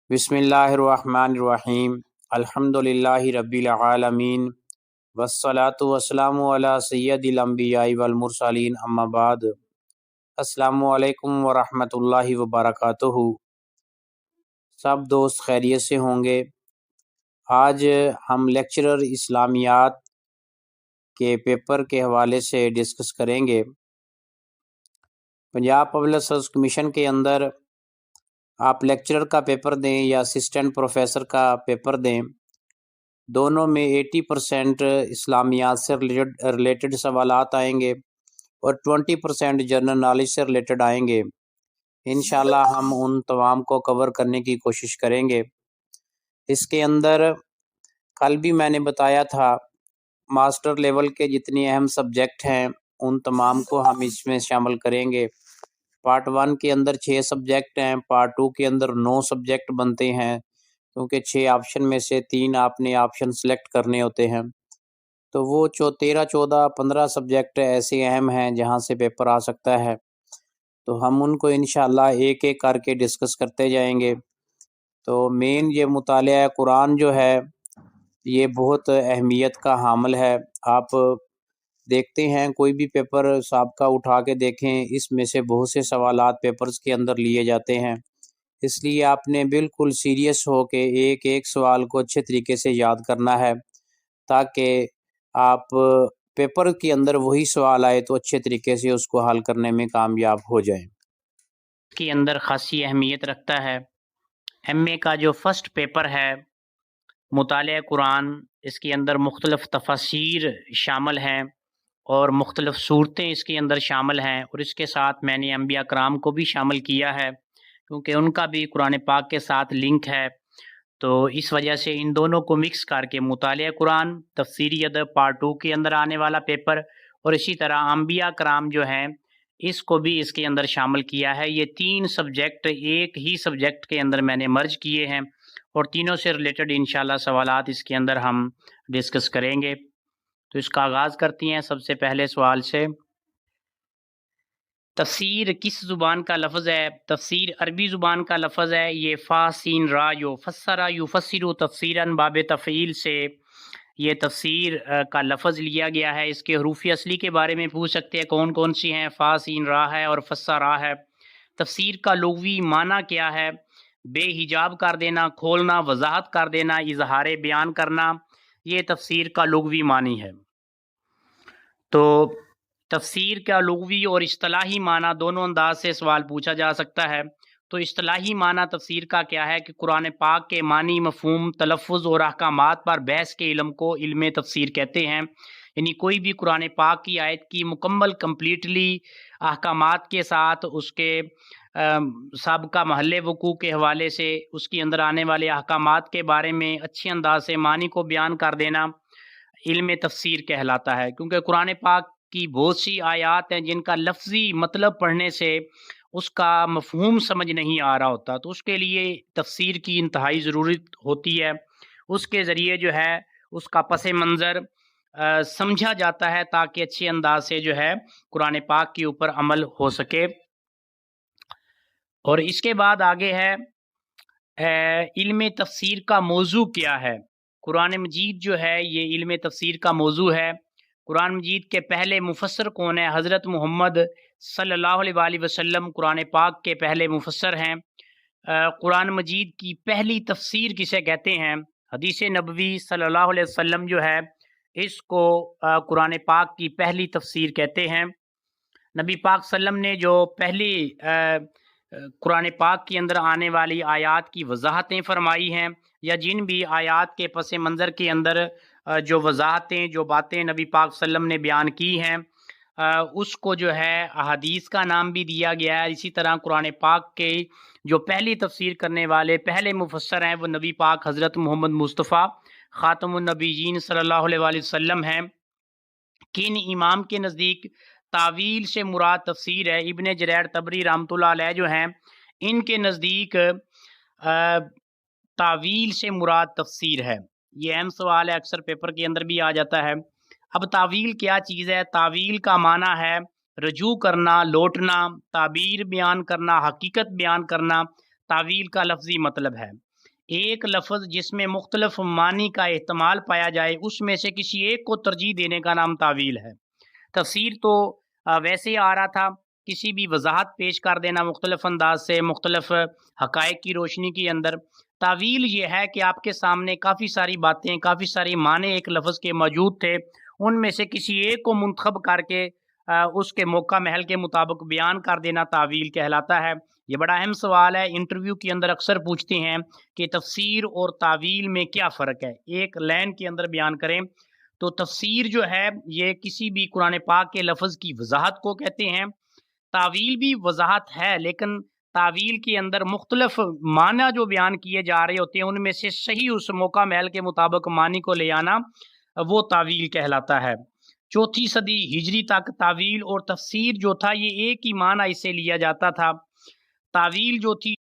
بسم اللہ الرحمن الرحیم الحمدللہ رب العالمین والصلاة والسلام علی سید الانبیاء والمرسلین اما بعد۔ السلام علیکم ورحمۃ اللہ وبرکاتہ۔ سب دوست خیریت سے ہوں گے۔ آج ہم لیکچرر اسلامیات کے پیپر کے حوالے سے ڈسکس کریں گے۔ پنجاب پبلک سروس کمیشن کے اندر آپ لیکچرر کا پیپر دیں یا اسسٹنٹ پروفیسر کا پیپر دیں، دونوں میں 80% اسلامیات سے ریلیٹڈ سوالات آئیں گے اور 20% جنرل نالج سے ریلیٹڈ آئیں گے۔ انشاءاللہ ہم ان تمام کو کور کرنے کی کوشش کریں گے۔ اس کے اندر کل بھی میں نے بتایا تھا، ماسٹر لیول کے جتنی اہم سبجیکٹ ہیں ان تمام کو ہم اس میں شامل کریں گے۔ پارٹ 1 کے اندر 6 سبجیکٹ ہیں، پارٹ 2 کے اندر 9 سبجیکٹ بنتے ہیں، کیونکہ 6 آپشن میں سے 3 آپ نے آپشن سلیکٹ کرنے ہوتے ہیں، تو وہ 13 14 15 سبجیکٹ ایسے اہم ہیں جہاں سے پیپر آ سکتا ہے، تو ہم ان کو انشاءاللہ ایک ایک کر کے ڈسکس کرتے جائیں گے۔ تو مین یہ مطالعہ قرآن جو ہے یہ بہت اہمیت کا حامل ہے۔ آپ دیکھتے ہیں کوئی بھی پیپر سابقہ اٹھا کے دیکھیں، اس میں سے بہت سے سوالات پیپرز کے اندر لیے جاتے ہیں، اس لیے آپ نے بالکل سیریس ہو کے ایک ایک سوال کو اچھے طریقے سے یاد کرنا ہے، تاکہ آپ پیپر کے اندر وہی سوال آئے تو اچھے طریقے سے اس کو حل کرنے میں کامیاب ہو جائیں۔ کے اندر خاصی اہمیت رکھتا ہے۔ ایم اے کا جو فرسٹ پیپر ہے مطالعہ قرآن، اس کے اندر مختلف تفاسیر شامل ہیں اور مختلف صورتیں اس کے اندر شامل ہیں، اور اس کے ساتھ میں نے انبیاء کرام کو بھی شامل کیا ہے کیونکہ ان کا بھی قرآن پاک کے ساتھ لنک ہے، تو اس وجہ سے ان دونوں کو مکس کر کے مطالعہ قرآن، تفسیری ادب پارٹ 2 کے اندر آنے والا پیپر، اور اسی طرح انبیاء کرام جو ہیں اس کو بھی اس کے اندر شامل کیا ہے۔ یہ 3 سبجیکٹ ایک ہی سبجیکٹ کے اندر میں نے مرج کیے ہیں، اور تینوں سے ریلیٹڈ انشاءاللہ سوالات اس کے اندر ہم ڈسکس کریں گے۔ تو اس کا آغاز کرتی ہیں سب سے پہلے سوال سے۔ تفسیر کس زبان کا لفظ ہے؟ تفسیر عربی زبان کا لفظ ہے۔ یہ فا سین را یو فسرا یفسر تفسیراً باب تفعیل سے یہ تفسیر کا لفظ لیا گیا ہے۔ اس کے حروف اصلی کے بارے میں پوچھ سکتے ہیں کون کون سی ہیں؟ فا سین را ہے اور فسا را ہے۔ تفسیر کا لغوی معنی کیا ہے؟ بے حجاب کر دینا، کھولنا، وضاحت کر دینا، اظہار بیان کرنا، یہ تفسیر کا لغوی معنی ہے۔ تو تفسیر کا لغوی اور اصطلاحی معنی دونوں انداز سے سوال پوچھا جا سکتا ہے۔ تو اصطلاحی معنی تفسیر کا کیا ہے کہ قرآن پاک کے معنی، مفہوم، تلفظ اور احکامات پر بحث کے علم کو علم تفسیر کہتے ہیں۔ یعنی کوئی بھی قرآن پاک کی آیت کی مکمل کمپلیٹلی احکامات کے ساتھ، اس کے سابقہ محل وقوع کے حوالے سے، اس کے اندر آنے والے احکامات کے بارے میں اچھے انداز سے معنی کو بیان کر دینا علم تفسیر کہلاتا ہے۔ کیونکہ قرآن پاک کی بہت سی آیات ہیں جن کا لفظی مطلب پڑھنے سے اس کا مفہوم سمجھ نہیں آ رہا ہوتا، تو اس کے لیے تفسیر کی انتہائی ضرورت ہوتی ہے۔ اس کے ذریعے جو ہے اس کا پس منظر سمجھا جاتا ہے، تاکہ اچھے انداز سے جو ہے قرآن پاک کے اوپر عمل ہو سکے۔ اور اس کے بعد آگے ہے علم تفسیر کا موضوع کیا ہے؟ قرآن مجید جو ہے یہ علم تفسیر کا موضوع ہے۔ قرآن مجید کے پہلے مفسر کون ہیں؟ حضرت محمد صلی اللہ علیہ وآلہ وسلم قرآن پاک کے پہلے مفسر ہیں۔ قرآن مجید کی پہلی تفسیر کسے کہتے ہیں؟ حدیث نبوی صلی اللہ علیہ وسلم جو ہے اس کو قرآن پاک کی پہلی تفسیر کہتے ہیں۔ نبی پاک صلی اللہ علیہ وسلم نے جو پہلی قرآن پاک کے اندر آنے والی آیات کی وضاحتیں فرمائی ہیں، یا جن بھی آیات کے پس منظر کے اندر جو وضاحتیں، جو باتیں نبی پاک صلی اللہ علیہ وسلم نے بیان کی ہیں، اس کو جو ہے احادیث کا نام بھی دیا گیا ہے۔ اسی طرح قرآن پاک کے جو پہلی تفسیر کرنے والے پہلے مفسر ہیں وہ نبی پاک حضرت محمد مصطفیٰ خاتم النبیین صلی اللہ علیہ وآلہ وسلم ہیں۔ کن امام کے نزدیک تعویل سے مراد تفسیر ہے؟ ابن جریر طبری رحمۃ اللہ علیہ جو ہیں ان کے نزدیک تعویل سے مراد تفسیر ہے۔ یہ اہم سوال ہے، اکثر پیپر کے اندر بھی آ جاتا ہے۔ اب تعویل کیا چیز ہے؟ تعویل کا معنی ہے رجوع کرنا، لوٹنا، تعبیر بیان کرنا، حقیقت بیان کرنا، تعویل کا لفظی مطلب ہے۔ ایک لفظ جس میں مختلف معنی کا احتمال پایا جائے اس میں سے کسی ایک کو ترجیح دینے کا نام تعویل ہے۔ تفسیر تو ویسے ہی آ رہا تھا، کسی بھی وضاحت پیش کر دینا مختلف انداز سے، مختلف حقائق کی روشنی کے اندر۔ تعویل یہ ہے کہ آپ کے سامنے کافی ساری باتیں، کافی ساری معنی ایک لفظ کے موجود تھے، ان میں سے کسی ایک کو منتخب کر کے اس کے موقع محل کے مطابق بیان کر دینا تعویل کہلاتا ہے۔ یہ بڑا اہم سوال ہے، انٹرویو کے اندر اکثر پوچھتے ہیں کہ تفسیر اور تعویل میں کیا فرق ہے، ایک لائن کے اندر بیان کریں۔ تو تفسیر جو ہے یہ کسی بھی قرآن پاک کے لفظ کی وضاحت کو کہتے ہیں۔ تعویل بھی وضاحت ہے، لیکن تعویل کے اندر مختلف معنی جو بیان کیے جا رہے ہوتے ہیں ان میں سے صحیح اس موقع محل کے مطابق معنی کو لے آنا وہ تعویل کہلاتا ہے۔ 4 صدی ہجری تک تعویل اور تفسیر جو تھا یہ ایک ہی معنی اسے لیا جاتا تھا۔ تعویل جو تھی